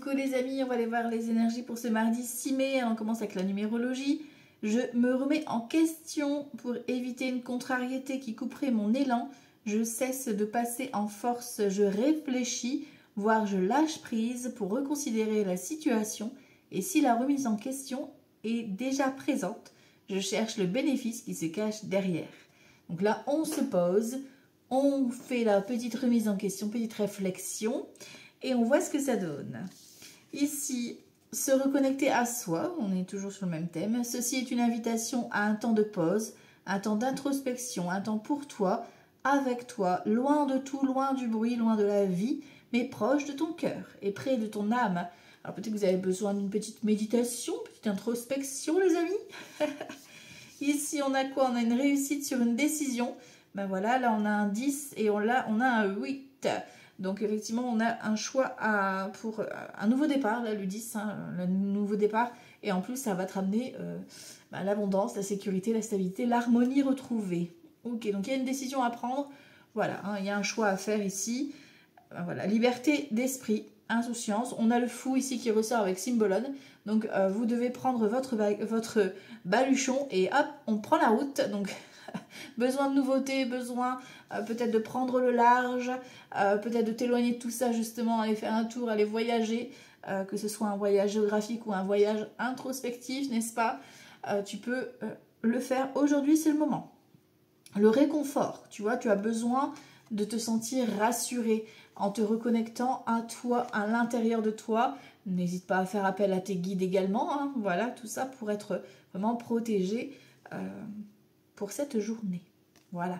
Coucou les amis, on va aller voir les énergies pour ce mardi 6 mai. On commence avec la numérologie. Je me remets en question pour éviter une contrariété qui couperait mon élan. Je cesse de passer en force, je réfléchis, voire je lâche prise pour reconsidérer la situation. Et si la remise en question est déjà présente, je cherche le bénéfice qui se cache derrière. Donc là, on se pose, on fait la petite remise en question, petite réflexion. Et on voit ce que ça donne. Ici, se reconnecter à soi, on est toujours sur le même thème. Ceci est une invitation à un temps de pause, un temps d'introspection, un temps pour toi, avec toi, loin de tout, loin du bruit, loin de la vie, mais proche de ton cœur et près de ton âme. Alors peut-être que vous avez besoin d'une petite méditation, petite introspection les amis. Ici, on a quoi? On a une réussite sur une décision. Ben voilà, là on a un 10 et on a un 8. Donc effectivement, on a un choix pour un nouveau départ, là, le 10, hein, le nouveau départ. Et en plus, ça va te ramener l'abondance, la sécurité, la stabilité, l'harmonie retrouvée. Ok, donc il y a une décision à prendre. Voilà, hein, il y a un choix à faire ici. Voilà, liberté d'esprit, insouciance. On a le fou ici qui ressort avec Symbolone. Donc vous devez prendre votre baluchon et hop, on prend la route. Donc besoin de nouveautés, besoin peut-être de prendre le large, peut-être de t'éloigner de tout ça justement, aller faire un tour, aller voyager, que ce soit un voyage géographique ou un voyage introspectif, n'est-ce pas? Tu peux le faire aujourd'hui, c'est le moment. Le réconfort, tu vois, tu as besoin de te sentir rassuré en te reconnectant à toi, à l'intérieur de toi. N'hésite pas à faire appel à tes guides également, hein, voilà, tout ça pour être vraiment protégé pour cette journée. Voilà.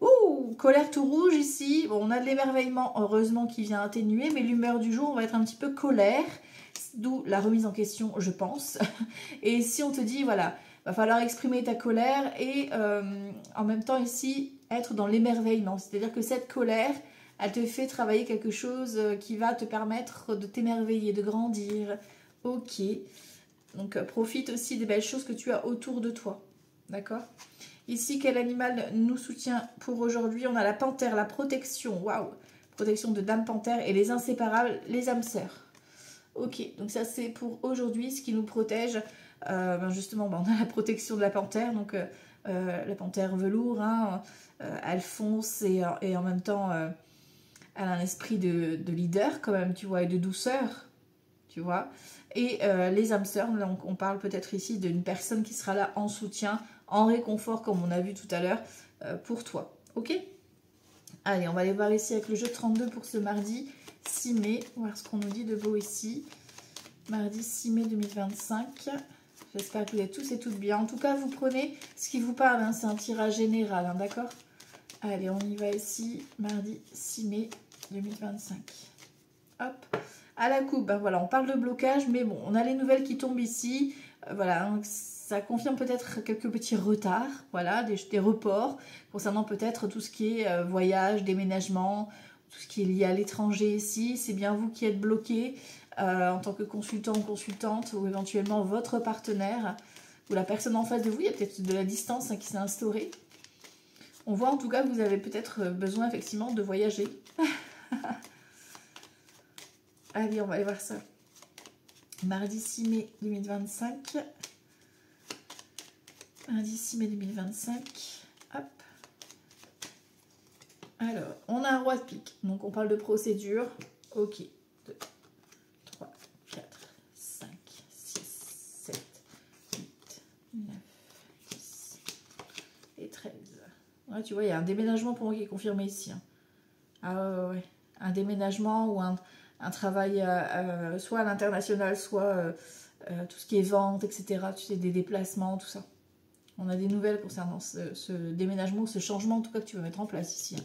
Ouh, colère tout rouge ici. Bon, on a de l'émerveillement, heureusement, qui vient atténuer, mais l'humeur du jour, on va être un petit peu colère, d'où la remise en question, je pense. Et si on te dit, voilà, va falloir exprimer ta colère et en même temps ici, être dans l'émerveillement. C'est-à-dire que cette colère, elle te fait travailler quelque chose qui va te permettre de t'émerveiller, de grandir. Ok. Donc, profite aussi des belles choses que tu as autour de toi. D'accord? Ici, quel animal nous soutient pour aujourd'hui? On a la panthère, la protection. Waouh! Protection de Dame Panthère et les inséparables, les âmes sœurs. Ok, donc ça c'est pour aujourd'hui, ce qui nous protège. Justement, on a la protection de la panthère, donc la panthère velours, hein, elle fonce et en même temps, elle a un esprit de leader quand même, tu vois, et de douceur, tu vois. Et les âmes sœurs, donc on parle peut-être ici d'une personne qui sera là en soutien, en réconfort, comme on a vu tout à l'heure, pour toi. Ok? Allez, on va aller voir ici avec le jeu 32 pour ce mardi 6 mai. On va voir ce qu'on nous dit de beau ici. Mardi 6 mai 2025. J'espère que vous êtes tous et toutes bien. En tout cas, vous prenez ce qui vous parle. Hein, c'est un tirage général, hein, d'accord? Allez, on y va ici. Mardi 6 mai 2025. Hop. À la coupe, ben voilà, on parle de blocage, mais bon, on a les nouvelles qui tombent ici. Voilà, hein, ça confirme peut-être quelques petits retards, voilà, des reports, concernant peut-être tout ce qui est voyage, déménagement, tout ce qui est lié à l'étranger ici. C'est bien vous qui êtes bloqué en tant que consultant ou consultante, ou éventuellement votre partenaire, ou la personne en face de vous. Il y a peut-être de la distance qui s'est instaurée. On voit en tout cas que vous avez peut-être besoin effectivement de voyager. Allez, on va aller voir ça. Mardi 6 mai 2025. Mardi 6 mai 2025. Hop. Alors, on a un roi de pique. Donc, on parle de procédure. Ok. 2, 3, 4, 5, 6, 7, 8, 9, 10 et 13. Ouais, tu vois, il y a un déménagement pour moi qui est confirmé ici. Hein. Ah ouais. Un déménagement ou un travail soit à l'international, soit tout ce qui est vente, etc. Tu sais, des déplacements, tout ça. On a des nouvelles concernant ce déménagement, ce changement en tout cas que tu veux mettre en place ici.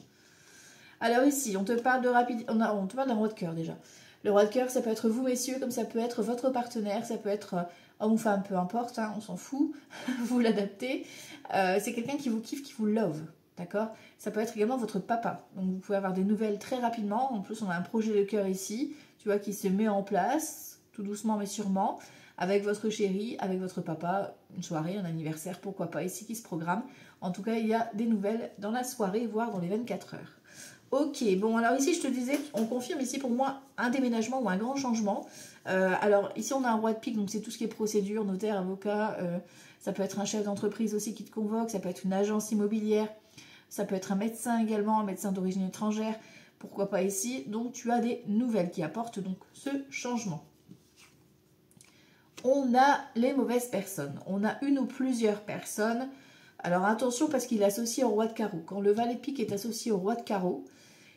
Alors ici, on te parle de rapidité, on te parle d'un roi de cœur déjà. Le roi de cœur, ça peut être vous messieurs, comme ça peut être votre partenaire, ça peut être homme ou femme, peu importe, hein, on s'en fout, vous l'adaptez. C'est quelqu'un qui vous kiffe, qui vous love. D'accord? Ça peut être également votre papa. Donc vous pouvez avoir des nouvelles très rapidement. En plus, on a un projet de cœur ici, tu vois, qui se met en place, tout doucement mais sûrement, avec votre chéri, avec votre papa, une soirée, un anniversaire, pourquoi pas, ici qui se programme. En tout cas, il y a des nouvelles dans la soirée, voire dans les 24 heures. Ok, bon alors ici je te disais, on confirme ici pour moi un déménagement ou un grand changement. Alors ici on a un roi de pique, donc c'est tout ce qui est procédure, notaire, avocat, ça peut être un chef d'entreprise aussi qui te convoque, ça peut être une agence immobilière, ça peut être un médecin également, un médecin d'origine étrangère, pourquoi pas ici. Donc tu as des nouvelles qui apportent donc ce changement. On a les mauvaises personnes, on a une ou plusieurs personnes. Alors attention parce qu'il est associé au roi de carreau. Quand le valet de pique est associé au roi de carreau,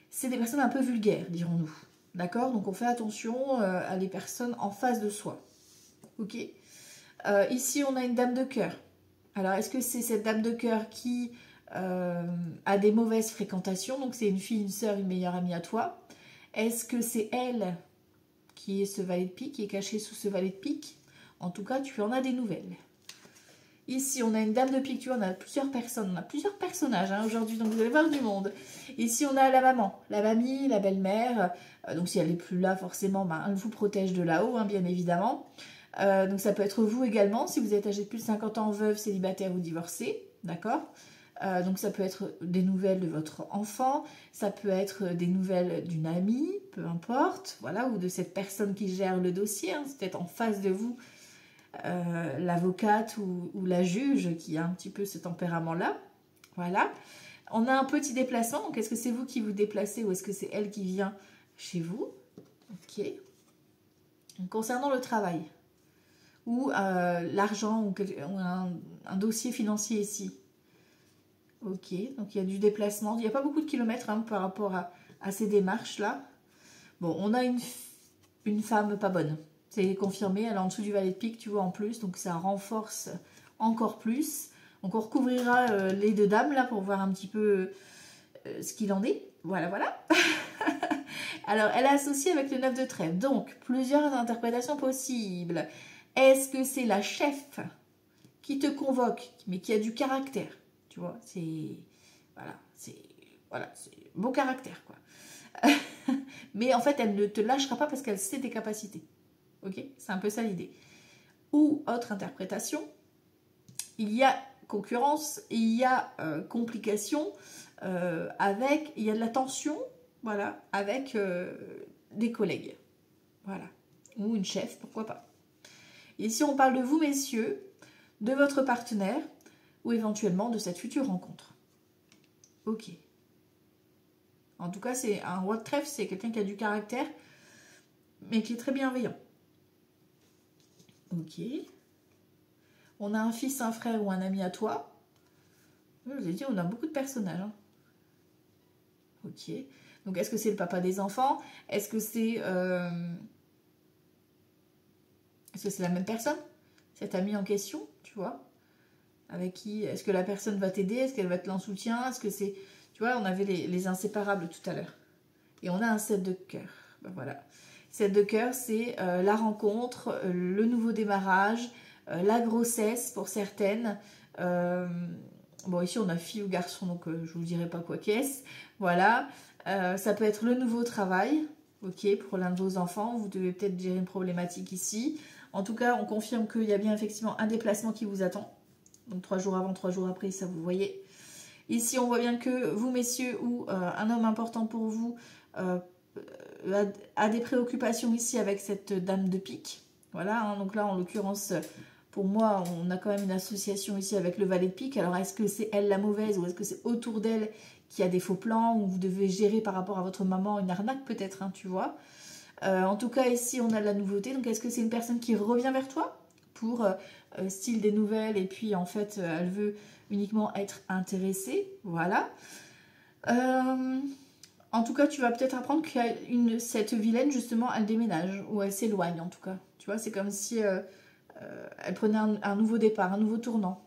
c'est des personnes un peu vulgaires, dirons-nous. D'accord? Donc on fait attention à les personnes en face de soi. Ok? Ici, on a une dame de cœur. Alors, est-ce que c'est cette dame de cœur qui a des mauvaises fréquentations? Donc, c'est une fille, une sœur, une meilleure amie à toi. Est-ce que c'est elle qui est ce valet de pique, qui est caché sous ce valet de pique? En tout cas, tu en as des nouvelles. Ici, on a une dame de pique, tu vois, on a plusieurs personnes, on a plusieurs personnages hein, aujourd'hui, donc vous allez voir du monde. Ici, on a la maman, la mamie, la belle-mère. Donc, si elle n'est plus là, forcément, ben, elle vous protège de là-haut, hein, bien évidemment. Donc, ça peut être vous également, si vous êtes âgé de plus de 50 ans, veuve, célibataire ou divorcé, d'accord? Donc, ça peut être des nouvelles de votre enfant, ça peut être des nouvelles d'une amie, peu importe, voilà, ou de cette personne qui gère le dossier, hein, c'est peut-être en face de vous. L'avocate ou la juge qui a un petit peu ce tempérament-là. Voilà. On a un petit déplacement. Donc, est-ce que c'est vous qui vous déplacez ou est-ce que c'est elle qui vient chez vous? Ok. Donc, concernant le travail ou l'argent ou un dossier financier ici. Ok. Donc, il y a du déplacement. Il n'y a pas beaucoup de kilomètres hein, par rapport à ces démarches-là. Bon, on a une femme pas bonne. C'est confirmé, elle est en dessous du valet de pique, tu vois, en plus. Donc, ça renforce encore plus. Donc, on recouvrira les deux dames, là, pour voir un petit peu ce qu'il en est. Voilà, voilà. Alors, elle est associée avec le 9 de trèfle. Donc, plusieurs interprétations possibles. Est-ce que c'est la chef qui te convoque, mais qui a du caractère? Tu vois, c'est... Voilà, c'est beau caractère, quoi. Mais en fait, elle ne te lâchera pas parce qu'elle sait tes capacités. Ok? C'est un peu ça l'idée. Ou autre interprétation, il y a concurrence, il y a complication, il y a de la tension, voilà, avec des collègues. Voilà. Ou une chef, pourquoi pas. Ici, on parle de vous, messieurs, de votre partenaire, ou éventuellement de cette future rencontre. Ok. En tout cas, c'est un roi de trèfle, c'est quelqu'un qui a du caractère, mais qui est très bienveillant. Ok. On a un fils, un frère ou un ami à toi. Je vous ai dit, on a beaucoup de personnages. Hein. Ok. Donc, est-ce que c'est le papa des enfants? Est-ce que c'est la même personne? Cet ami en question, tu vois? Avec qui? Est-ce que la personne va t'aider? Est-ce qu'elle va te l'en soutien? Est-ce que c'est... Tu vois, on avait les inséparables tout à l'heure. Et on a un 7 de cœur. Ben voilà. 7 de cœur, c'est la rencontre, le nouveau démarrage, la grossesse pour certaines. Bon, ici, on a fille ou garçon, donc je vous dirai pas quoi qu'est-ce. Voilà. Ça peut être le nouveau travail. Ok, pour l'un de vos enfants. Vous devez peut-être gérer une problématique ici. En tout cas, on confirme qu'il y a bien effectivement un déplacement qui vous attend. Donc 3 jours avant, 3 jours après, ça vous voyez. Ici, on voit bien que vous, messieurs, ou un homme important pour vous a des préoccupations ici avec cette dame de pique. Voilà, hein, donc là, en l'occurrence, pour moi, on a quand même une association ici avec le valet de pique. Alors, est-ce que c'est elle la mauvaise ou est-ce que c'est autour d'elle qui a des faux plans ou vous devez gérer par rapport à votre maman une arnaque peut-être, hein, tu vois. En tout cas, ici, on a de la nouveauté. Donc, est-ce que c'est une personne qui revient vers toi pour style des nouvelles et puis, en fait, elle veut uniquement être intéressée? Voilà. En tout cas, tu vas peut-être apprendre que cette vilaine, justement, elle déménage ou elle s'éloigne, en tout cas. Tu vois, c'est comme si elle prenait un nouveau départ, un nouveau tournant.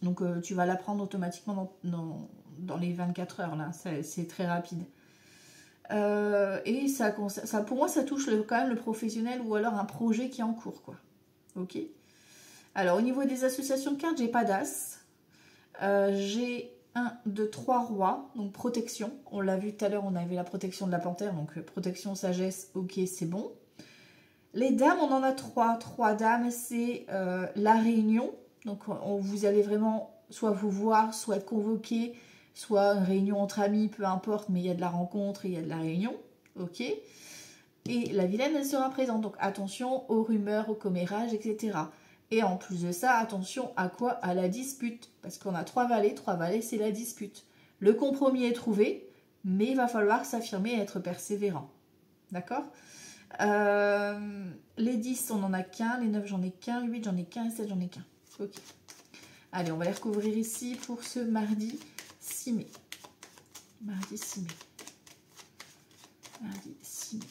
Donc, tu vas l'apprendre automatiquement dans les 24 heures, là. C'est très rapide. Et ça, pour moi, ça touche quand même le professionnel ou alors un projet qui est en cours, quoi. Ok. Alors, au niveau des associations de cartes, j'ai pas d'as. J'ai 1, 2, 3 rois, donc protection. On l'a vu tout à l'heure, on avait la protection de la panthère, donc protection, sagesse, ok, c'est bon. Les dames, on en a 3. 3 dames, c'est la réunion. Donc, vous allez vraiment soit vous voir, soit être convoqué soit une réunion entre amis, peu importe, mais il y a de la rencontre et il y a de la réunion, ok. Et la vilaine, elle sera présente, donc attention aux rumeurs, aux commérages, etc. Et en plus de ça, attention à quoi? À la dispute, parce qu'on a 3 valets c'est la dispute. Le compromis est trouvé, mais il va falloir s'affirmer et être persévérant, d'accord. Les 10, on n'en a qu'un, les 9, j'en ai qu'un, 8, j'en ai qu'un, et 7, j'en ai qu'un, ok. Allez, on va les recouvrir ici pour ce mardi 6 mai. Mardi 6 mai. Mardi 6 mai.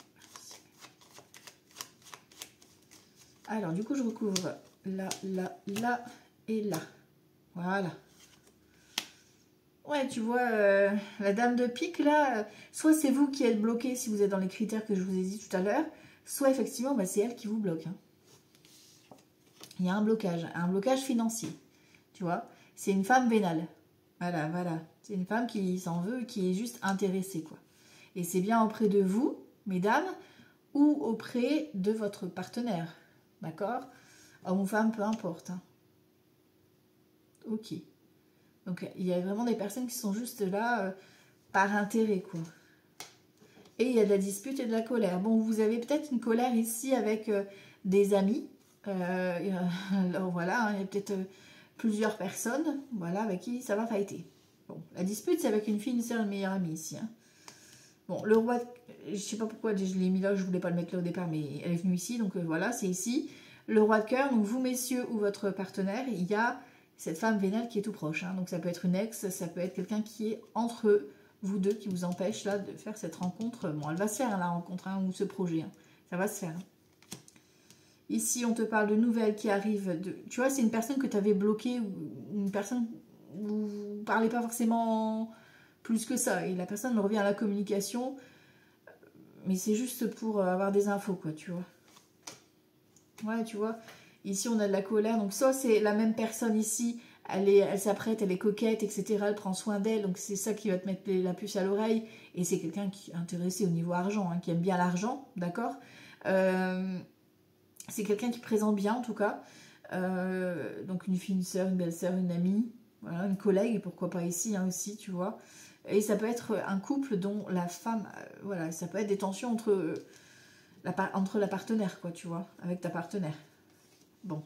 Alors, du coup, je recouvre là, là, là et là. Voilà. Ouais, tu vois, la dame de pique, là, soit c'est vous qui êtes bloqué si vous êtes dans les critères que je vous ai dit tout à l'heure, soit effectivement, bah, c'est elle qui vous bloque. Hein. Il y a un blocage financier. Tu vois, c'est une femme vénale. Voilà, voilà. C'est une femme qui s'en veut, qui est juste intéressée, quoi. Et c'est bien auprès de vous, mesdames, ou auprès de votre partenaire. D'accord? Homme ou femme, peu importe. Hein. Ok. Donc, il y a vraiment des personnes qui sont juste là par intérêt, quoi. Et il y a de la dispute et de la colère. Bon, vous avez peut-être une colère ici avec des amis. Alors voilà, hein, il y a peut-être plusieurs personnes, voilà, avec qui ça va fighter. Bon, la dispute, c'est avec une fille, une sœur, une meilleure amie ici. Hein. Bon, le roi, je sais pas pourquoi je l'ai mis là, je voulais pas le mettre là au départ, mais elle est venue ici, donc voilà, c'est ici. Le roi de cœur, donc vous messieurs ou votre partenaire, il y a cette femme vénale qui est tout proche. Hein. Donc ça peut être une ex, ça peut être quelqu'un qui est entre vous deux, qui vous empêche là de faire cette rencontre. Bon, elle va se faire hein, la rencontre, hein, ou ce projet. Hein. Ça va se faire. Hein. Ici, on te parle de nouvelles qui arrivent. Tu vois, c'est une personne que tu avais bloquée, ou une personne où vous ne parlez pas forcément plus que ça. Et la personne revient à la communication, mais c'est juste pour avoir des infos, quoi, tu vois. Ouais, tu vois. Ici, on a de la colère. Donc ça, c'est la même personne ici. Elle s'apprête, elle est coquette, etc. Elle prend soin d'elle. Donc c'est ça qui va te mettre la puce à l'oreille. Et c'est quelqu'un qui est intéressé au niveau argent, hein, qui aime bien l'argent, d'accord. C'est quelqu'un qui présente bien, en tout cas. Donc une fille, une sœur, une belle-sœur, une amie, voilà, une collègue, pourquoi pas ici hein, aussi, tu vois. Et ça peut être un couple dont la femme, voilà, ça peut être des tensions entre la partenaire, quoi, tu vois, avec ta partenaire. Bon.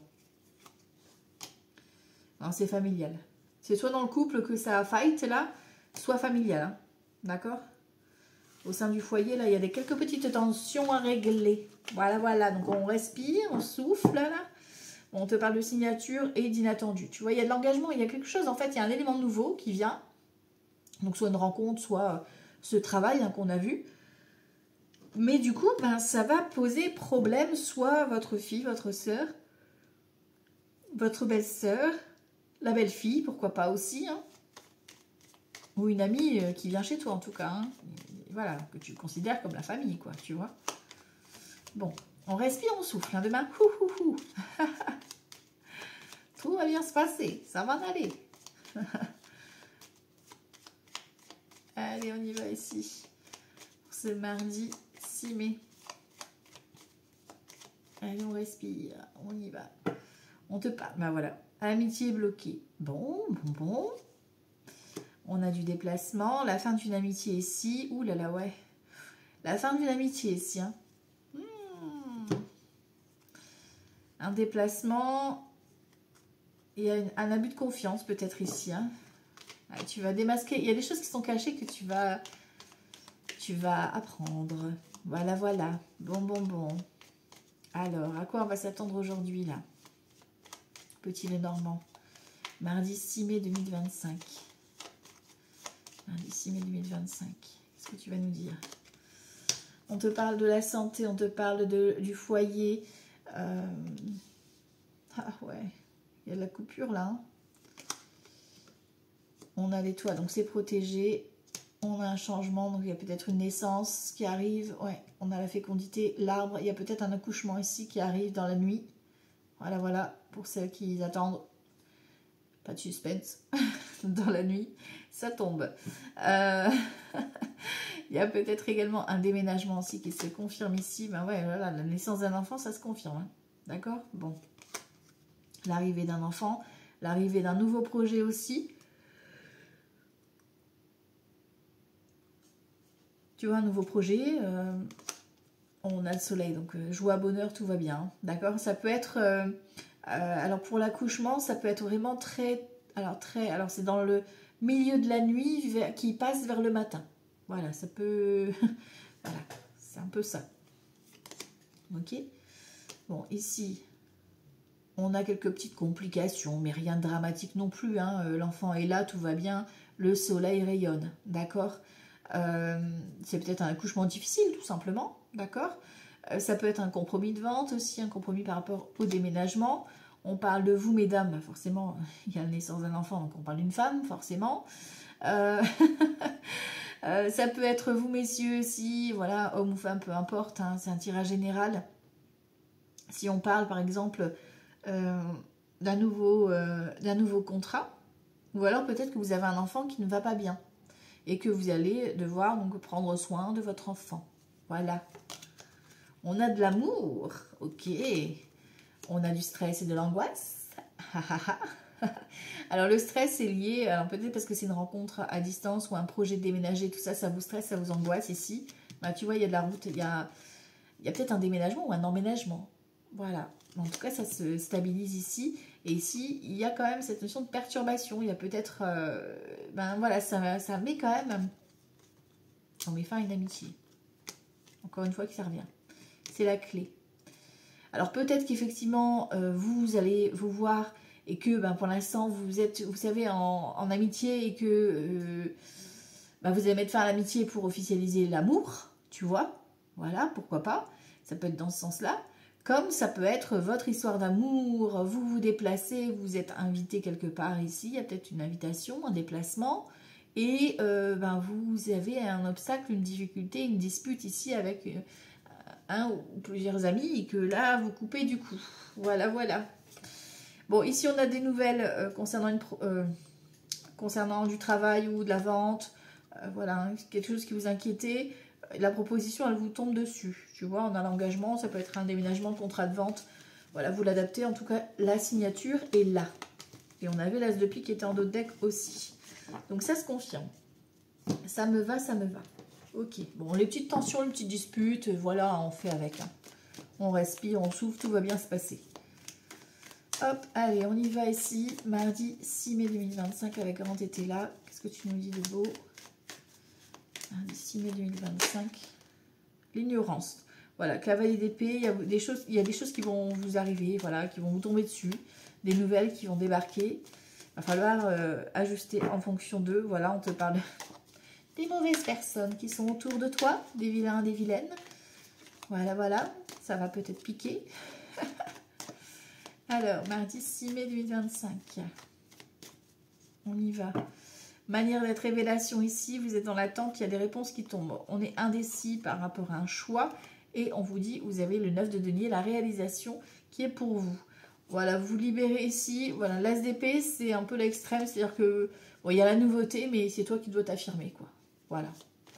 C'est familial. C'est soit dans le couple que ça fight, là, soit familial, hein, d'accord. Au sein du foyer, là, il y a quelques petites tensions à régler. Voilà, voilà, donc on respire, on souffle, là. On te parle de signature et d'inattendu. Tu vois, il y a de l'engagement, il y a quelque chose, en fait, il y a un élément nouveau qui vient. Donc, soit une rencontre, soit ce travail hein, qu'on a vu. Mais du coup, ben, ça va poser problème, soit votre fille, votre sœur, votre belle-sœur, la belle-fille, pourquoi pas aussi, hein. Ou une amie qui vient chez toi, en tout cas. Hein. Voilà, que tu considères comme la famille, quoi, tu vois. Bon, on respire, on souffle. Hein, demain, tout va bien se passer, ça va en aller. Allez, on y va ici. Pour ce mardi 6 mai. Allez, on respire, on y va. On te parle, ben voilà. Amitié bloquée. Bon. On a du déplacement. La fin d'une amitié ici. Ouh là là, ouais. La fin d'une amitié ici. Hein. Un déplacement. Il y a un abus de confiance peut-être ici. Hein. Ah, tu vas démasquer. Il y a des choses qui sont cachées que tu vas apprendre. Voilà, voilà. Bon. Alors, à quoi on va s'attendre aujourd'hui, là? Petit Lenormand. Mardi 6 mai 2025. Mardi 6 mai 2025. Qu'est-ce que tu vas nous dire? On te parle de la santé, on te parle du foyer. Ah ouais, il y a de la coupure là. Hein. On a les toits, donc c'est protégé. On a un changement, donc il y a peut-être une naissance qui arrive. Ouais, on a la fécondité, l'arbre. Il y a peut-être un accouchement ici qui arrive dans la nuit. Voilà, pour celles qui attendent. Pas de suspense. Dans la nuit, ça tombe. Il y a peut-être également un déménagement aussi qui se confirme ici. Ben ouais, voilà, la naissance d'un enfant, ça se confirme. Hein. D'accord? Bon. L'arrivée d'un enfant, l'arrivée d'un nouveau projet aussi. tu vois, un nouveau projet. On a le soleil, donc joie, bonheur, tout va bien. D'accord? Ça peut être... alors pour l'accouchement, ça peut être vraiment très... Alors c'est dans le milieu de la nuit qui passe vers le matin. Voilà, ça peut... voilà, c'est un peu ça. Ok? Bon, ici, on a quelques petites complications, mais rien de dramatique non plus. Hein. L'enfant est là, tout va bien. Le soleil rayonne, d'accord? C'est peut-être un accouchement difficile, tout simplement, d'accord? Ça peut être un compromis de vente aussi, un compromis par rapport au déménagement. On parle de vous, mesdames, forcément, il y a la naissance d'un enfant, donc on parle d'une femme, forcément. Ça peut être vous, messieurs, aussi, voilà, homme ou femme, peu importe, hein, c'est un tirage général. Si on parle, par exemple, d'un nouveau contrat, ou alors peut-être que vous avez un enfant qui ne va pas bien et que vous allez devoir donc prendre soin de votre enfant. Voilà. On a de l'amour, ok. On a du stress et de l'angoisse. Alors le stress est lié, alors peut-être parce que c'est une rencontre à distance ou un projet de déménager, tout ça, ça vous stresse, ça vous angoisse ici. Bah, tu vois, il y a de la route, il y a peut-être un déménagement ou un emménagement. Voilà. En tout cas, ça se stabilise ici. Et ici, il y a quand même cette notion de perturbation. Il y a peut-être... ben voilà, ça met quand même... On met fin à une amitié. Encore une fois, que ça revient. C'est la clé. Alors peut-être qu'effectivement, vous allez vous voir et que ben, pour l'instant, vous êtes, vous savez, en amitié et que ben, vous allez mettre fin à l'amitié pour officialiser l'amour, tu vois. Voilà, pourquoi pas. Ça peut être dans ce sens-là. Comme ça peut être votre histoire d'amour, vous vous déplacez, vous êtes invité quelque part ici, il y a peut-être une invitation, un déplacement, et ben vous avez un obstacle, une difficulté, une dispute ici avec un ou plusieurs amis, et que là vous coupez du coup. Voilà, voilà. Bon, ici on a des nouvelles concernant du travail ou de la vente, voilà, hein, quelque chose qui vous inquiétait. La proposition, elle vous tombe dessus. Tu vois, on a l'engagement, ça peut être un déménagement, le contrat de vente. Voilà, vous l'adaptez. En tout cas, la signature est là. Et on avait l'as de pique qui était en dos de deck aussi. Donc ça se confirme. Ça me va, ça me va. Ok. Bon, les petites tensions, les petites disputes, voilà, on fait avec. Hein. On respire, on souffle, tout va bien se passer. Hop, allez, on y va ici. Mardi 6 mai 2025 avec Grand Été là. Qu'est-ce que tu nous dis de beau ? 6 mai 2025, l'ignorance. Voilà, cavalier d'épée, il y a des choses qui vont vous arriver, voilà, qui vont vous tomber dessus, des nouvelles qui vont débarquer. Il va falloir ajuster en fonction d'eux. Voilà, on te parle des mauvaises personnes qui sont autour de toi, des vilains, des vilaines. Voilà, voilà, ça va peut-être piquer. Alors, mardi 6 mai 2025, on y va. Manière d'être révélation ici, vous êtes dans l'attente, il y a des réponses qui tombent. On est indécis par rapport à un choix et on vous dit, vous avez le 9 de denier, la réalisation qui est pour vous. Voilà, vous libérez ici. Voilà, l'as d'épée, c'est un peu l'extrême, c'est-à-dire que bon, il y a la nouveauté, mais c'est toi qui dois t'affirmer, quoi. Voilà,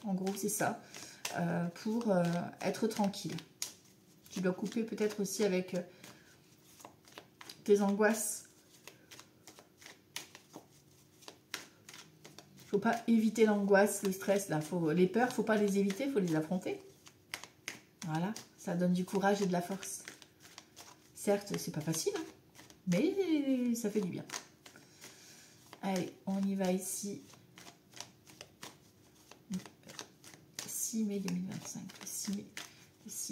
en gros, c'est ça, pour être tranquille. Tu dois couper peut-être aussi avec tes angoisses. Faut pas éviter l'angoisse, le stress, là. Les peurs, faut pas les éviter, faut les affronter. Voilà, ça donne du courage et de la force. Certes, c'est pas facile, hein, mais ça fait du bien. Allez, on y va ici. 6 mai 2025. 6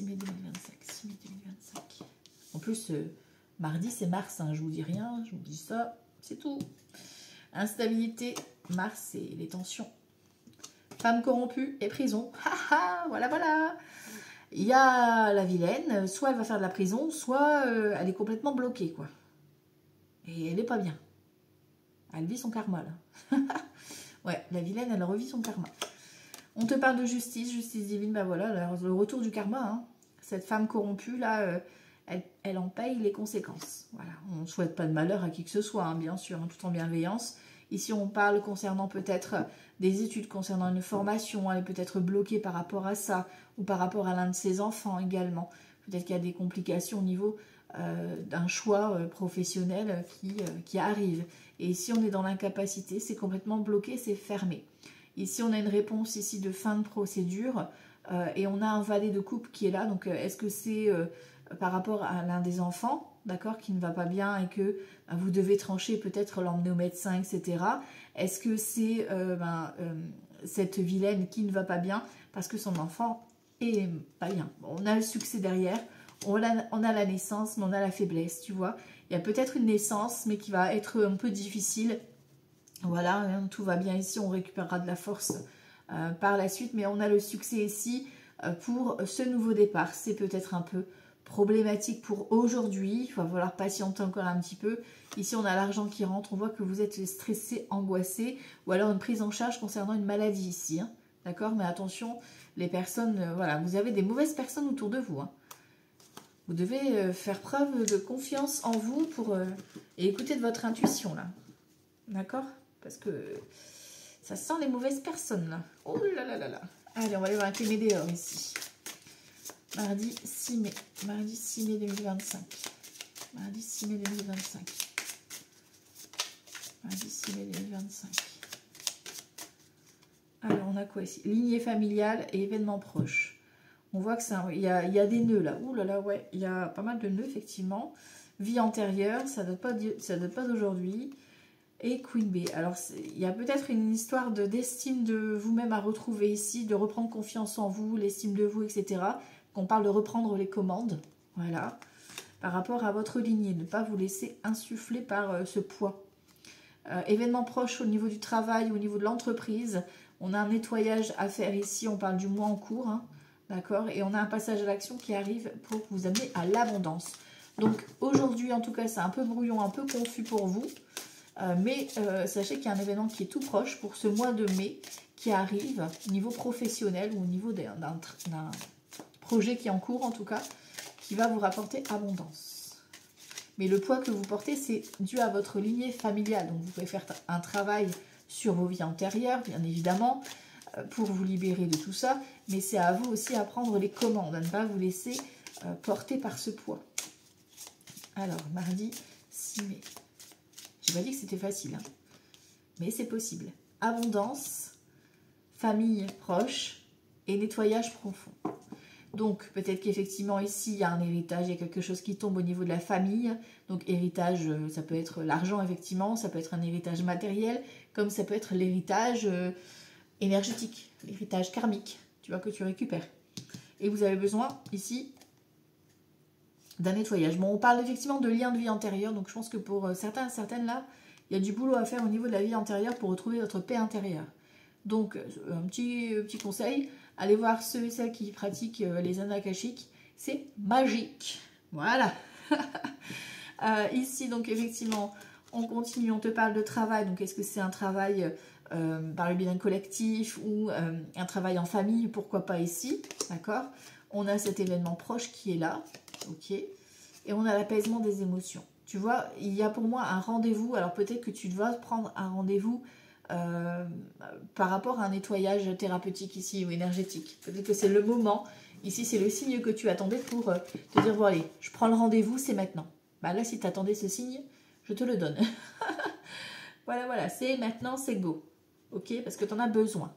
mai 2025. 6 mai 2025. En plus, mardi, c'est Mars, hein, je vous dis rien, je vous dis ça, c'est tout. Instabilité, Mars et les tensions. Femme corrompue et prison. Haha, voilà, voilà. Il y a la vilaine, soit elle va faire de la prison, soit elle est complètement bloquée, quoi. Et elle n'est pas bien. Elle vit son karma, là. Ouais, la vilaine, elle revit son karma. On te parle de justice, justice divine, ben voilà, alors, le retour du karma, hein. Cette femme corrompue, là, elle en paye les conséquences. Voilà, on ne souhaite pas de malheur à qui que ce soit, hein, bien sûr, hein, tout en bienveillance. Ici, on parle concernant peut-être des études, concernant une formation. Elle est peut-être bloquée par rapport à ça, ou par rapport à l'un de ses enfants également. Peut-être qu'il y a des complications au niveau d'un choix professionnel qui arrive. Et ici, on est dans l'incapacité, c'est complètement bloqué, c'est fermé. Ici, on a une réponse ici de fin de procédure et on a un valet de coupe qui est là. Donc, est-ce que c'est par rapport à l'un des enfants, d'accord, qui ne va pas bien et que vous devez trancher, peut-être l'emmener au médecin, etc. Est-ce que c'est cette vilaine qui ne va pas bien parce que son enfant est pas bien? Bon, on a le succès derrière, on a la naissance, mais on a la faiblesse, tu vois. Il y a peut-être une naissance, mais qui va être un peu difficile. Voilà, hein, tout va bien ici, on récupérera de la force par la suite, mais on a le succès ici pour ce nouveau départ. C'est peut-être un peu problématique pour aujourd'hui, il va falloir patienter encore un petit peu. Ici, on a l'argent qui rentre, on voit que vous êtes stressé, angoissé, ou alors une prise en charge concernant une maladie ici, hein. D'accord? Mais attention, les personnes, voilà, vous avez des mauvaises personnes autour de vous, hein. Vous devez faire preuve de confiance en vous et écouter de votre intuition, là. D'accord? Parce que ça sent les mauvaises personnes, là. Oh là là là là. Allez, on va aller voir un clé Médéor ici. Mardi 6 mai. Mardi 6 mai 2025. Mardi 6 mai 2025. Mardi 6 mai 2025. Alors, on a quoi ici? Lignée familiale et événements proches. On voit que il y a des nœuds, là. Ouh là là, ouais. Il y a pas mal de nœuds, effectivement. Vie antérieure, ça date pas d'aujourd'hui. Et Queen B. Alors, il y a peut-être une histoire d'estime de vous-même à retrouver ici, de reprendre confiance en vous, l'estime de vous, etc. Qu'on parle de reprendre les commandes, voilà, par rapport à votre lignée, ne pas vous laisser insuffler par ce poids. Événements proches au niveau du travail, au niveau de l'entreprise, on a un nettoyage à faire ici, on parle du mois en cours, hein, d'accord, et on a un passage à l'action qui arrive pour vous amener à l'abondance. Donc aujourd'hui, en tout cas, c'est un peu brouillon, un peu confus pour vous. Mais sachez qu'il y a un événement qui est tout proche pour ce mois de mai qui arrive au niveau professionnel ou au niveau d'un projet qui est en cours en tout cas, qui va vous rapporter abondance. Mais le poids que vous portez, c'est dû à votre lignée familiale. Donc vous pouvez faire un travail sur vos vies antérieures, bien évidemment, pour vous libérer de tout ça. Mais c'est à vous aussi à prendre les commandes, à ne pas vous laisser porter par ce poids. Alors, mardi 6 mai. J'ai pas dit que c'était facile, hein. Mais c'est possible. Abondance, famille proche et nettoyage profond. Donc, peut-être qu'effectivement, ici, il y a un héritage, il y a quelque chose qui tombe au niveau de la famille. Donc, héritage, ça peut être l'argent, effectivement, ça peut être un héritage matériel, comme ça peut être l'héritage énergétique, l'héritage karmique, tu vois, que tu récupères. Et vous avez besoin, ici, d'un nettoyage. Bon, on parle effectivement de liens de vie antérieure, donc je pense que pour certaines là, il y a du boulot à faire au niveau de la vie antérieure pour retrouver votre paix intérieure. Donc, un petit conseil, allez voir ceux et celles qui pratiquent les annales akashiques, c'est magique. Voilà. Ici, donc effectivement, on continue, on te parle de travail, donc est-ce que c'est un travail par le biais d'un collectif ou un travail en famille, pourquoi pas ici, d'accord? On a cet événement proche qui est là. Ok, et on a l'apaisement des émotions. Tu vois, il y a pour moi un rendez-vous. Alors peut-être que tu dois prendre un rendez-vous par rapport à un nettoyage thérapeutique ici ou énergétique. Peut-être que c'est le moment. Ici, c'est le signe que tu attendais pour te dire, bon allez, je prends le rendez-vous, c'est maintenant. Bah là, si tu attendais ce signe, je te le donne. Voilà, voilà, c'est maintenant, c'est go. Ok, parce que tu en as besoin.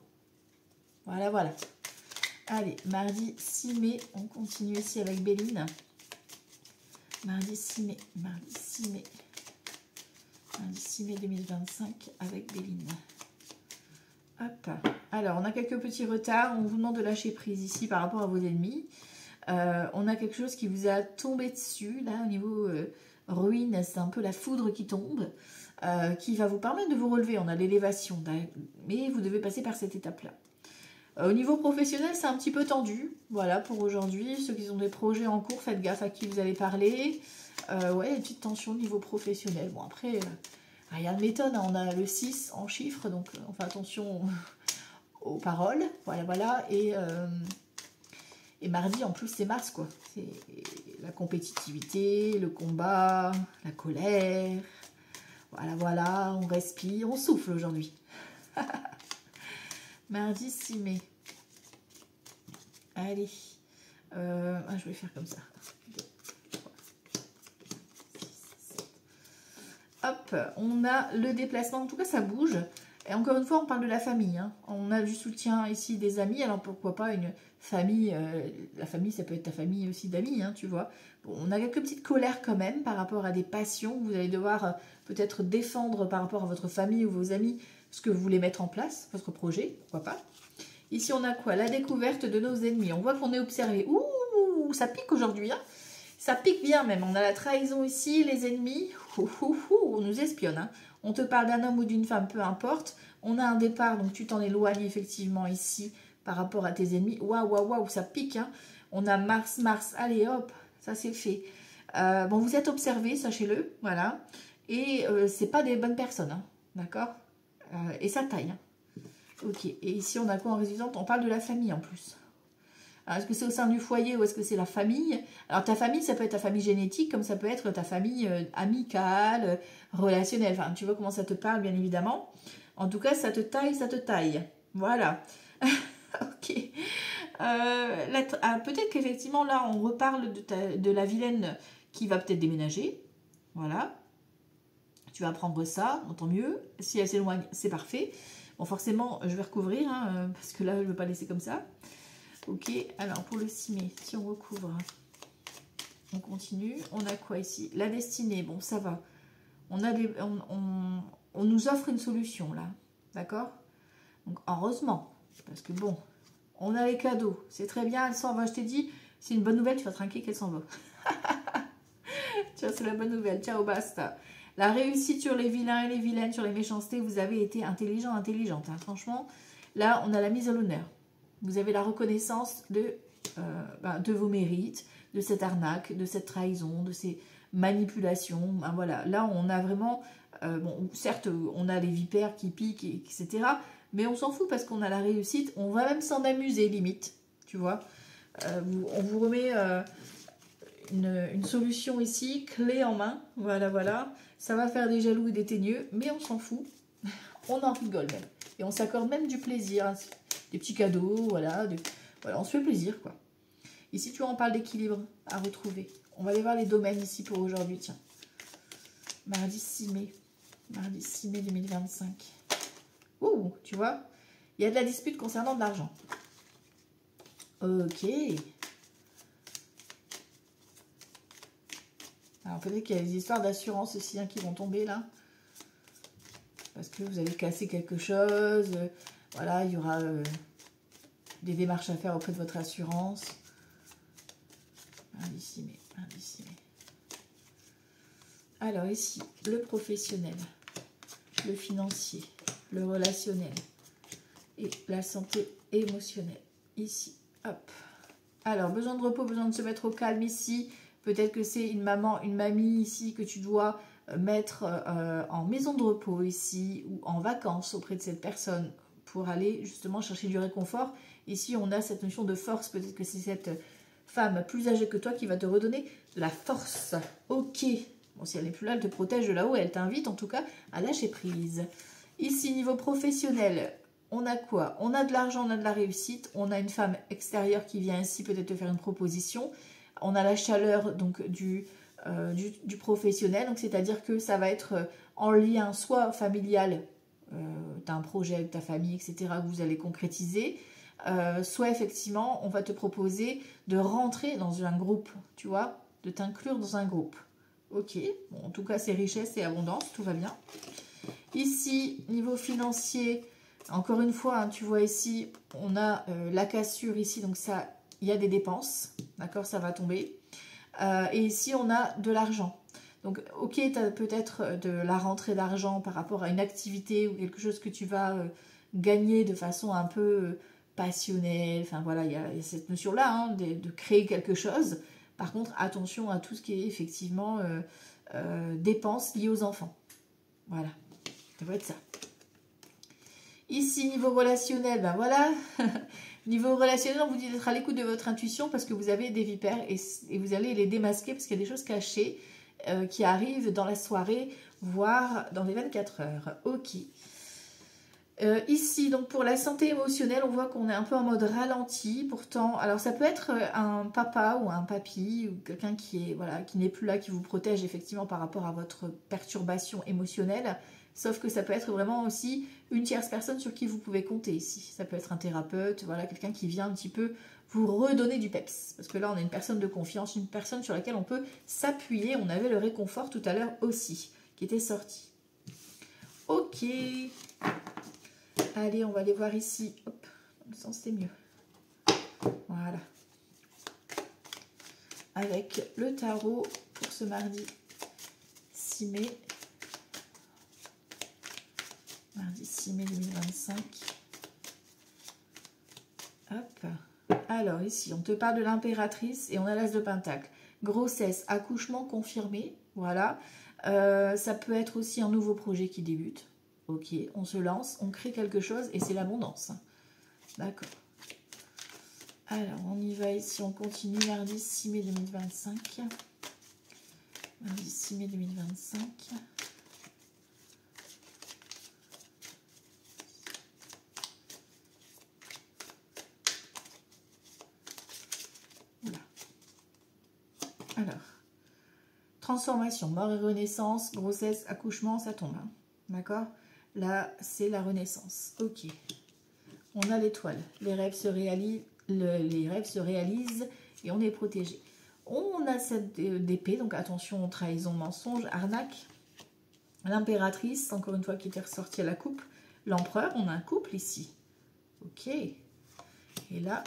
Voilà, voilà. Allez, mardi 6 mai, on continue ici avec Béline. Mardi 6 mai, mardi 6 mai, mardi 6 mai 2025 avec Béline. Hop. Alors, on a quelques petits retards. On vous demande de lâcher prise ici par rapport à vos ennemis. On a quelque chose qui vous a tombé dessus, là, au niveau ruine. C'est un peu la foudre qui tombe, qui va vous permettre de vous relever. On a l'élévation, mais vous devez passer par cette étape-là. Au niveau professionnel, c'est un petit peu tendu. Voilà, pour aujourd'hui. Ceux qui ont des projets en cours, faites gaffe à qui vous allez parler. Ouais, une petite tension au niveau professionnel. Bon, après, rien de m'étonne, hein. On a le 6 en chiffres, donc on fait attention aux paroles. Voilà, voilà. Et mardi, en plus, c'est Mars, quoi. C'est la compétitivité, le combat, la colère. Voilà, voilà. On respire, on souffle aujourd'hui. Mardi 6 mai. Allez. Je vais faire comme ça. 2, 3, 4, 5, 6, 7. Hop, on a le déplacement. En tout cas, ça bouge. Et encore une fois, on parle de la famille. Hein. On a du soutien ici des amis. Alors pourquoi pas une famille. La famille, ça peut être ta famille aussi d'amis, hein, tu vois. Bon, on a quelques petites colères quand même par rapport à des passions que vous allez devoir peut-être défendre par rapport à votre famille ou vos amis. Ce que vous voulez mettre en place, votre projet, pourquoi pas. Ici, on a quoi? La découverte de nos ennemis. On voit qu'on est observé. Ouh, ça pique aujourd'hui, hein. Ça pique bien même. On a la trahison ici, les ennemis. On nous espionne. Hein. On te parle d'un homme ou d'une femme, peu importe. On a un départ, donc tu t'en éloignes effectivement ici par rapport à tes ennemis. Waouh, ça pique. Hein. On a Mars. Allez, hop, ça c'est fait. Bon, vous êtes observé, sachez-le. Voilà. Et c'est pas des bonnes personnes. Hein. D'accord. Et ça taille. Hein. Ok. Et ici, on a quoi en résultante? On parle de la famille en plus. Est-ce que c'est au sein du foyer ou est-ce que c'est la famille? Alors ta famille, ça peut être ta famille génétique, comme ça peut être ta famille amicale, relationnelle. Enfin, tu vois comment ça te parle, bien évidemment. En tout cas, ça te taille. Voilà. Ok. Peut-être qu'effectivement, là, on reparle de la vilaine qui va peut-être déménager. Voilà. Tu vas apprendre ça, tant mieux. Si elle s'éloigne, c'est parfait. Bon, forcément, je vais recouvrir, hein, parce que là, je ne veux pas laisser comme ça. Ok, alors pour le 6 mai, si on recouvre, on continue. On a quoi ici? La destinée, bon ça va. On nous offre une solution là, d'accord? Donc heureusement, parce que bon, on a les cadeaux, c'est très bien, elle s'en va. Je t'ai dit, c'est une bonne nouvelle, tu vas trinquer qu'elle s'en va. Tiens, c'est la bonne nouvelle, ciao, basta. La réussite sur les vilains et les vilaines, sur les méchancetés, vous avez été intelligente. Hein. Franchement, là, on a la mise à l'honneur. Vous avez la reconnaissance de vos mérites, de cette arnaque, de cette trahison, de ces manipulations. Ben voilà, là on a vraiment, bon, certes on a les vipères qui piquent, etc. Mais on s'en fout parce qu'on a la réussite. On va même s'en amuser limite, tu vois. On vous remet une solution ici, clé en main. Voilà. Ça va faire des jaloux et des teigneux, mais on s'en fout. On en rigole même. Et on s'accorde même du plaisir. Des petits cadeaux, voilà, on se fait plaisir, quoi. Ici, tu vois, on parle d'équilibre à retrouver. On va aller voir les domaines ici pour aujourd'hui, tiens. Mardi 6 mai. Mardi 6 mai 2025. Ouh, tu vois, il y a de la dispute concernant de l'argent. Ok. Alors, peut-être qu'il y a des histoires d'assurance aussi hein, qui vont tomber, là. Parce que vous avez cassé quelque chose... Voilà, il y aura des démarches à faire auprès de votre assurance. Lundi 6 mai. Alors ici, le professionnel, le financier, le relationnel et la santé émotionnelle. Ici, hop. Alors, besoin de repos, besoin de se mettre au calme ici. Peut-être que c'est une maman, une mamie ici que tu dois mettre en maison de repos ici ou en vacances auprès de cette personne pour aller justement chercher du réconfort. Ici, on a cette notion de force. Peut-être que c'est cette femme plus âgée que toi qui va te redonner de la force. Ok. Bon, si elle n'est plus là, elle te protège de là-haut. Elle t'invite en tout cas à lâcher prise. Ici, niveau professionnel, on a quoi? On a de l'argent, on a de la réussite. On a une femme extérieure qui vient ici peut-être te faire une proposition. On a la chaleur donc du professionnel. Donc, c'est-à-dire que ça va être en lien soit familial, tu as un projet avec ta famille, etc., que vous allez concrétiser, soit effectivement, on va te proposer de rentrer dans un groupe, tu vois, de t'inclure dans un groupe. Ok, bon, en tout cas, c'est richesse et abondance, tout va bien. Ici, niveau financier, encore une fois, hein, tu vois ici, on a la cassure ici, donc ça, il y a des dépenses, d'accord, ça va tomber. Et ici, on a de l'argent. Donc, ok, tu as peut-être de la rentrée d'argent par rapport à une activité ou quelque chose que tu vas gagner de façon un peu passionnelle. Enfin, voilà, il y a cette notion-là hein, de créer quelque chose. Par contre, attention à tout ce qui est effectivement dépenses liées aux enfants. Voilà, ça va être ça. Ici, niveau relationnel, ben voilà. Niveau relationnel, on vous dit d'être à l'écoute de votre intuition parce que vous avez des vipères et vous allez les démasquer parce qu'il y a des choses cachées qui arrivent dans la soirée, voire dans les 24 heures. Ok. Ici, donc pour la santé émotionnelle, on voit qu'on est un peu en mode ralenti. Pourtant, alors ça peut être un papa ou un papy ou quelqu'un qui est voilà, qui n'est plus là, qui vous protège effectivement par rapport à votre perturbation émotionnelle. Sauf que ça peut être vraiment aussi une tierce personne sur qui vous pouvez compter ici. Ça peut être un thérapeute, voilà, quelqu'un qui vient un petit peu vous redonner du peps. Parce que là, on a une personne de confiance, une personne sur laquelle on peut s'appuyer. On avait le réconfort tout à l'heure aussi, qui était sorti. Ok. Allez, on va aller voir ici. Hop, dans le sens, c'est mieux. Voilà. Avec le tarot pour ce mardi 6 mai. Mardi 6 mai 2025. Hop. Alors ici, on te parle de l'impératrice et on a l'as de pentacle. Grossesse, accouchement confirmé. Voilà. Ça peut être aussi un nouveau projet qui débute. Ok, on se lance, on crée quelque chose et c'est l'abondance. D'accord. Alors, on y va ici, on continue. Mardi 6 mai 2025. Mardi 6 mai 2025. Voilà. Alors, transformation, mort et renaissance, grossesse, accouchement, ça tombe. Hein. D'accord? Là, c'est la renaissance. Ok. On a l'étoile. Les rêves se réalisent. Les rêves se réalisent et on est protégé. On a cette d'épée, donc attention, trahison, mensonge, arnaque. L'impératrice, encore une fois, qui était ressortie à la coupe. L'empereur, on a un couple ici. Ok. Et là,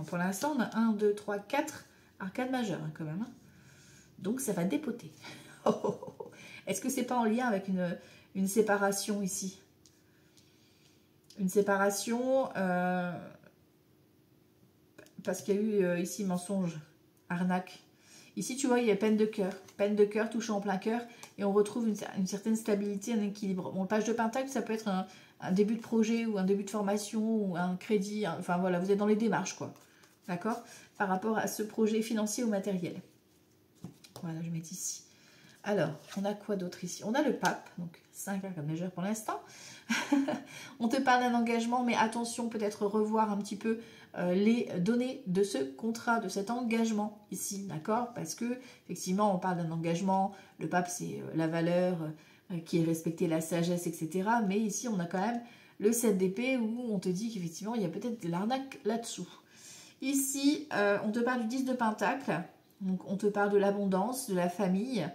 pour l'instant, on a 1, 2, 3, 4 arcades majeures hein, quand même. Hein. Donc, ça va dépoter. Est-ce que c'est pas en lien avec une séparation ici? Une séparation... parce qu'il y a eu ici mensonge, arnaque. Ici, tu vois, il y a peine de cœur touchant en plein cœur, et on retrouve une certaine stabilité, un équilibre. Bon, le page de pentacle, ça peut être un début de projet, ou un début de formation, ou un crédit, enfin voilà, vous êtes dans les démarches, quoi. D'accord? Par rapport à ce projet financier ou matériel. Voilà, je vais mettre ici. Alors, on a quoi d'autre ici? On a le pape, donc 5 arcades majeures pour l'instant. On te parle d'un engagement, mais attention, peut-être revoir un petit peu les données de ce contrat, de cet engagement ici, d'accord? Parce que, effectivement, on parle d'un engagement, le pape, c'est la valeur qui est respectée, la sagesse, etc. Mais ici, on a quand même le 7 d'épée où on te dit qu'effectivement, il y a peut-être de l'arnaque là-dessous. Ici, on te parle du 10 de pentacle, donc on te parle de l'abondance, de la famille.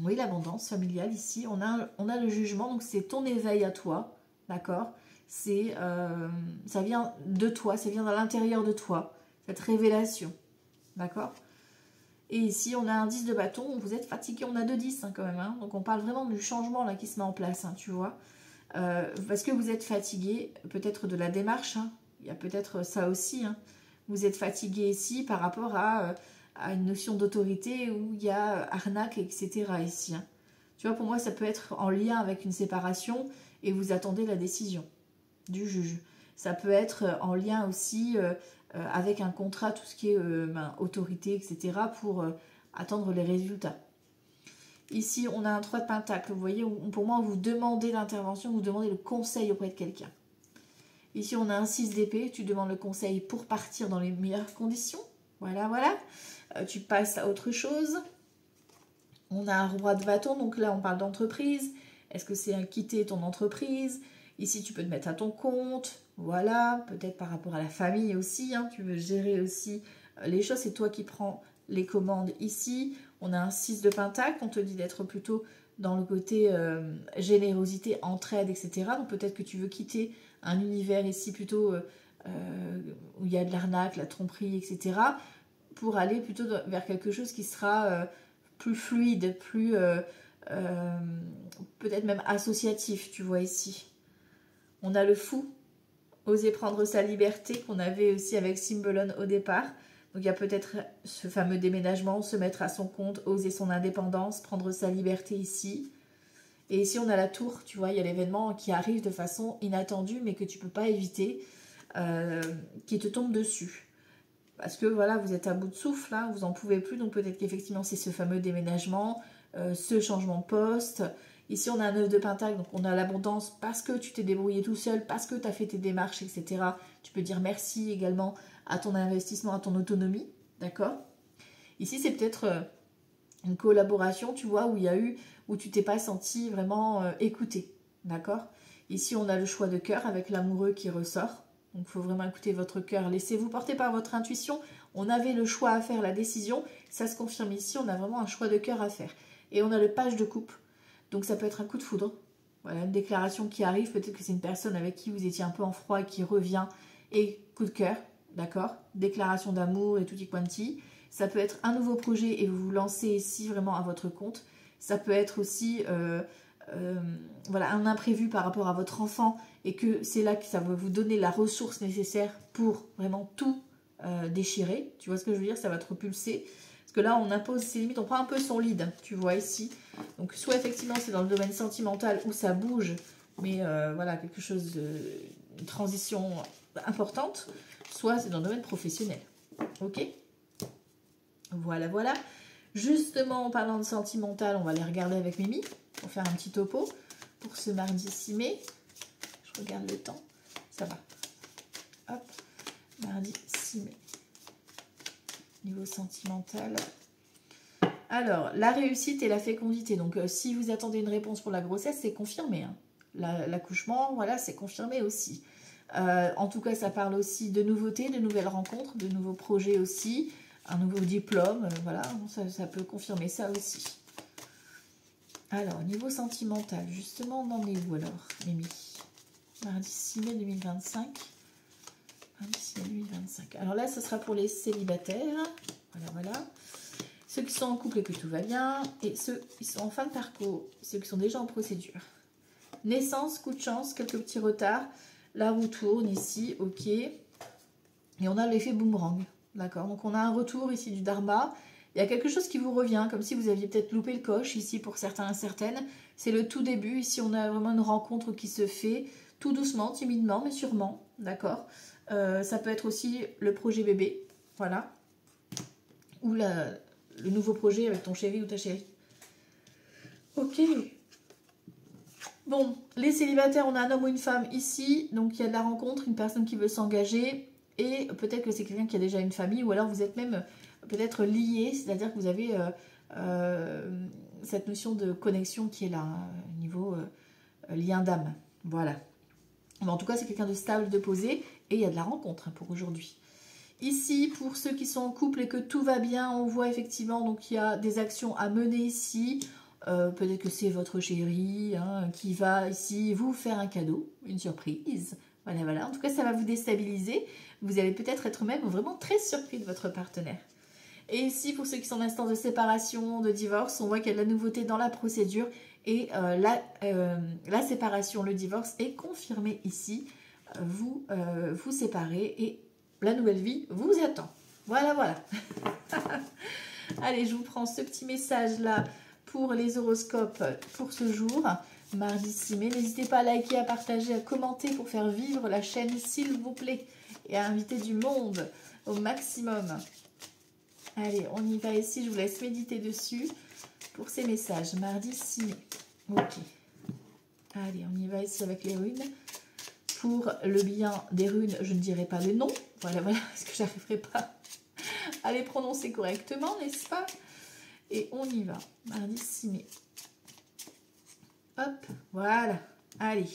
Oui, l'abondance familiale ici. On a le jugement, donc c'est ton éveil à toi, d'accord? Ça vient de toi, ça vient de l'intérieur de toi, cette révélation, d'accord? Et ici, on a un 10 de bâton, vous êtes fatigué, on a 2 10 hein, quand même, hein, donc on parle vraiment du changement là qui se met en place, hein, tu vois? Parce que vous êtes fatigué, peut-être de la démarche, hein, il y a peut-être ça aussi, hein, vous êtes fatigué ici par rapport à une notion d'autorité où il y a arnaque, etc. ici. Hein. Tu vois, pour moi, ça peut être en lien avec une séparation et vous attendez la décision du juge. Ça peut être en lien aussi avec un contrat, tout ce qui est autorité, etc. pour attendre les résultats. Ici, on a un 3 de pentacle. Vous voyez, pour moi, vous demandez l'intervention, vous demandez le conseil auprès de quelqu'un. Ici, on a un 6 d'épée. Tu demandes le conseil pour partir dans les meilleures conditions. Voilà, voilà. Tu passes à autre chose. On a un roi de bâton, donc là on parle d'entreprise. Est-ce que c'est quitter ton entreprise? Ici tu peux te mettre à ton compte, voilà, peut-être par rapport à la famille aussi, hein, tu veux gérer aussi les choses, c'est toi qui prends les commandes ici. On a un 6 de pentacle, on te dit d'être plutôt dans le côté générosité, entraide, etc. Donc peut-être que tu veux quitter un univers ici plutôt où il y a de l'arnaque, la tromperie, etc. pour aller plutôt vers quelque chose qui sera plus fluide, plus peut-être même associatif, tu vois ici. On a le fou, oser prendre sa liberté, qu'on avait aussi avec Symbolon au départ. Donc il y a peut-être ce fameux déménagement, se mettre à son compte, oser son indépendance, prendre sa liberté ici. Et ici on a la tour, tu vois, il y a l'événement qui arrive de façon inattendue, mais que tu ne peux pas éviter, qui te tombe dessus. Parce que voilà, vous êtes à bout de souffle, hein, vous n'en pouvez plus, donc peut-être qu'effectivement c'est ce fameux déménagement, ce changement de poste. Ici on a un 9 de pentacle, donc on a l'abondance parce que tu t'es débrouillé tout seul, parce que tu as fait tes démarches, etc. Tu peux dire merci également à ton investissement, à ton autonomie, d'accord? Ici c'est peut-être une collaboration, tu vois, où tu t'es pas senti vraiment écouté, d'accord? Ici, on a le choix de cœur avec l'amoureux qui ressort. Donc, il faut vraiment écouter votre cœur. Laissez-vous porter par votre intuition. On avait le choix à faire, la décision. Ça se confirme ici, on a vraiment un choix de cœur à faire. Et on a le page de coupe. Donc, ça peut être un coup de foudre. Voilà, une déclaration qui arrive. Peut-être que c'est une personne avec qui vous étiez un peu en froid et qui revient. Et coup de cœur, d'accord? Déclaration d'amour et tutti quanti. Ça peut être un nouveau projet et vous vous lancez ici vraiment à votre compte. Ça peut être aussi... voilà, un imprévu par rapport à votre enfant et que c'est là que ça va vous donner la ressource nécessaire pour vraiment tout déchirer. Tu vois ce que je veux dire? Ça va te repulser. Parce que là, on impose ses limites, on prend un peu son lead, tu vois ici. Donc, soit effectivement, c'est dans le domaine sentimental où ça bouge, mais voilà, quelque chose, une transition importante, soit c'est dans le domaine professionnel. Ok? Voilà, voilà. Justement, en parlant de sentimental, on va les regarder avec Mimi pour faire un petit topo pour ce mardi 6 mai. Je regarde le temps. Ça va. Hop. Mardi 6 mai. Niveau sentimental. Alors, la réussite et la fécondité. Donc, si vous attendez une réponse pour la grossesse, c'est confirmé. Hein. L'accouchement, voilà, c'est confirmé aussi. En tout cas, ça parle aussi de nouveautés, de nouvelles rencontres, de nouveaux projets aussi. Un nouveau diplôme, voilà, ça peut confirmer ça aussi. Alors, niveau sentimental, justement, on en est où alors, Mimi? Mardi 6 mai 2025. Mardi 6 mai 2025. Alors là, ce sera pour les célibataires. Voilà, voilà. Ceux qui sont en couple et que tout va bien. Et ceux qui sont en fin de parcours. Ceux qui sont déjà en procédure. Naissance, coup de chance, quelques petits retards. La roue tourne ici, ok. Et on a l'effet boomerang. D'accord, donc on a un retour ici du Dharma. Il y a quelque chose qui vous revient, comme si vous aviez peut-être loupé le coche ici pour certains et certaines. C'est le tout début. Ici, on a vraiment une rencontre qui se fait tout doucement, timidement, mais sûrement. D'accord. Ça peut être aussi le projet bébé. Voilà. Ou le nouveau projet avec ton chéri ou ta chérie. Ok. Bon, les célibataires, on a un homme ou une femme ici. Donc, il y a de la rencontre, une personne qui veut s'engager. Et peut-être que c'est quelqu'un qui a déjà une famille, ou alors vous êtes même peut-être lié, c'est-à-dire que vous avez cette notion de connexion qui est là, niveau lien d'âme. Voilà. Mais en tout cas, c'est quelqu'un de stable, de posé, et il y a de la rencontre pour aujourd'hui. Ici, pour ceux qui sont en couple et que tout va bien, on voit effectivement donc il y a des actions à mener ici. Peut-être que c'est votre chéri qui va ici vous faire un cadeau, une surprise. Voilà, voilà. En tout cas, ça va vous déstabiliser. Vous allez peut-être être même vraiment très surpris de votre partenaire. Et ici, pour ceux qui sont en instance de séparation, de divorce, on voit qu'il y a de la nouveauté dans la procédure. Et la séparation, le divorce est confirmé ici. Vous vous séparez et la nouvelle vie vous attend. Voilà, voilà. Allez, je vous prends ce petit message-là pour les horoscopes pour ce jour, mardi 6 mai. N'hésitez pas à liker, à partager, à commenter pour faire vivre la chaîne, s'il vous plaît, et à inviter du monde au maximum. Allez, on y va ici, je vous laisse méditer dessus pour ces messages, mardi 6 mai. Ok. Allez, on y va ici avec les runes. Pour le bien des runes, je ne dirai pas le nom. Voilà, voilà, parce que j'arriverai pas à les prononcer correctement, n'est-ce pas? Et on y va, mardi 6 mai. Hop, voilà. Allez.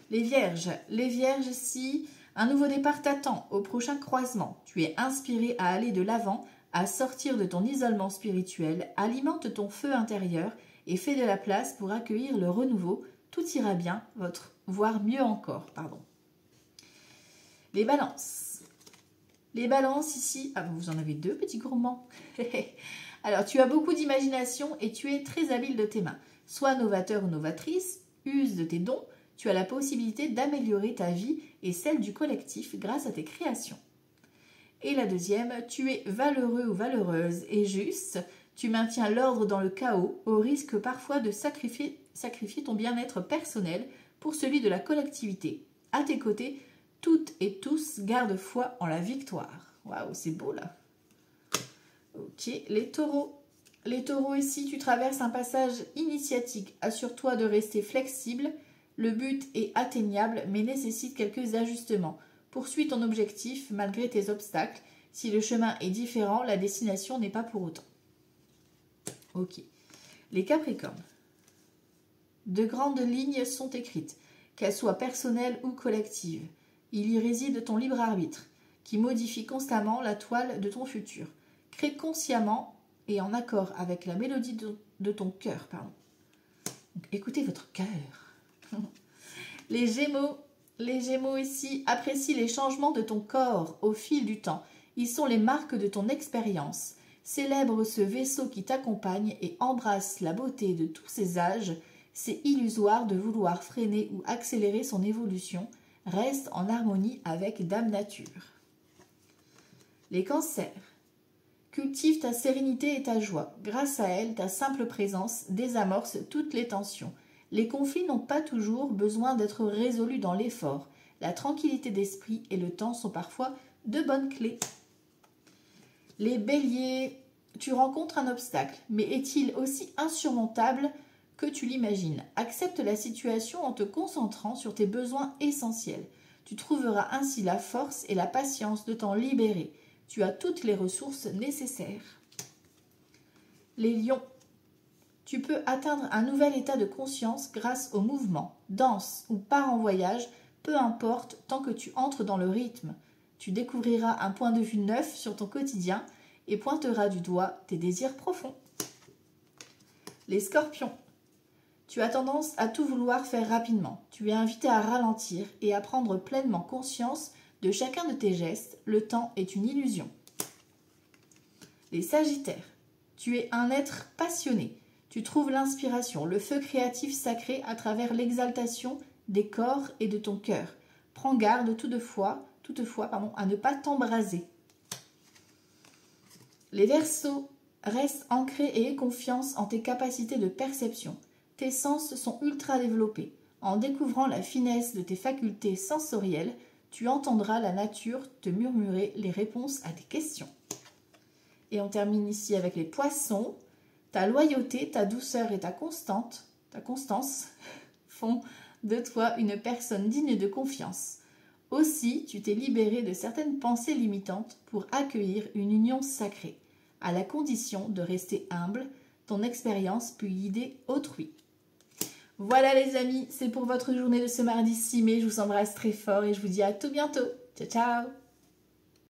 Les vierges ici, un nouveau départ t'attend au prochain croisement. Tu es inspiré à aller de l'avant, à sortir de ton isolement spirituel, alimente ton feu intérieur et fais de la place pour accueillir le renouveau. Tout ira bien, voire mieux encore, pardon. Les balances. Les balances ici, ah, vous en avez deux petits gourmands. Alors, tu as beaucoup d'imagination et tu es très habile de tes mains. Sois novateur ou novatrice, use de tes dons, tu as la possibilité d'améliorer ta vie et celle du collectif grâce à tes créations. Et la deuxième, tu es valeureux ou valeureuse et juste, tu maintiens l'ordre dans le chaos au risque parfois de sacrifier ton bien-être personnel pour celui de la collectivité. À tes côtés, toutes et tous gardent foi en la victoire. Waouh, c'est beau là. Ok, les taureaux. Les taureaux ici, tu traverses un passage initiatique. Assure-toi de rester flexible. Le but est atteignable mais nécessite quelques ajustements. Poursuis ton objectif malgré tes obstacles. Si le chemin est différent, la destination n'est pas pour autant. Ok. Les Capricornes. De grandes lignes sont écrites, qu'elles soient personnelles ou collectives. Il y réside ton libre arbitre, qui modifie constamment la toile de ton futur. Crée consciemment et en accord avec la mélodie de ton cœur. Donc, écoutez votre cœur. Les Gémeaux ici apprécient les changements de ton corps au fil du temps. Ils sont les marques de ton expérience. Célèbre ce vaisseau qui t'accompagne et embrasse la beauté de tous ses âges. C'est illusoire de vouloir freiner ou accélérer son évolution. Reste en harmonie avec Dame Nature. Les Cancers. Cultive ta sérénité et ta joie. Grâce à elle, ta simple présence désamorce toutes les tensions. Les conflits n'ont pas toujours besoin d'être résolus dans l'effort. La tranquillité d'esprit et le temps sont parfois de bonnes clés. Les Béliers, tu rencontres un obstacle, mais est-il aussi insurmontable que tu l'imagines? Accepte la situation en te concentrant sur tes besoins essentiels. Tu trouveras ainsi la force et la patience de t'en libérer. Tu as toutes les ressources nécessaires. Les Lions, tu peux atteindre un nouvel état de conscience grâce au mouvement, danse ou pars en voyage, peu importe tant que tu entres dans le rythme. Tu découvriras un point de vue neuf sur ton quotidien et pointeras du doigt tes désirs profonds. Les Scorpions, tu as tendance à tout vouloir faire rapidement. Tu es invité à ralentir et à prendre pleinement conscience de chacun de tes gestes. Le temps est une illusion. Les Sagittaires, tu es un être passionné. Tu trouves l'inspiration, le feu créatif sacré à travers l'exaltation des corps et de ton cœur. Prends garde toutefois, à ne pas t'embraser. Les Verseaux, reste ancré et aie confiance en tes capacités de perception. Tes sens sont ultra développés. En découvrant la finesse de tes facultés sensorielles, tu entendras la nature te murmurer les réponses à tes questions. Et on termine ici avec les Poissons. Ta loyauté, ta douceur et ta constance font de toi une personne digne de confiance. Aussi, tu t'es libéré de certaines pensées limitantes pour accueillir une union sacrée, à la condition de rester humble. Ton expérience peut guider autrui. Voilà les amis, c'est pour votre journée de ce mardi 6 mai. Je vous embrasse très fort et je vous dis à tout bientôt. Ciao, ciao!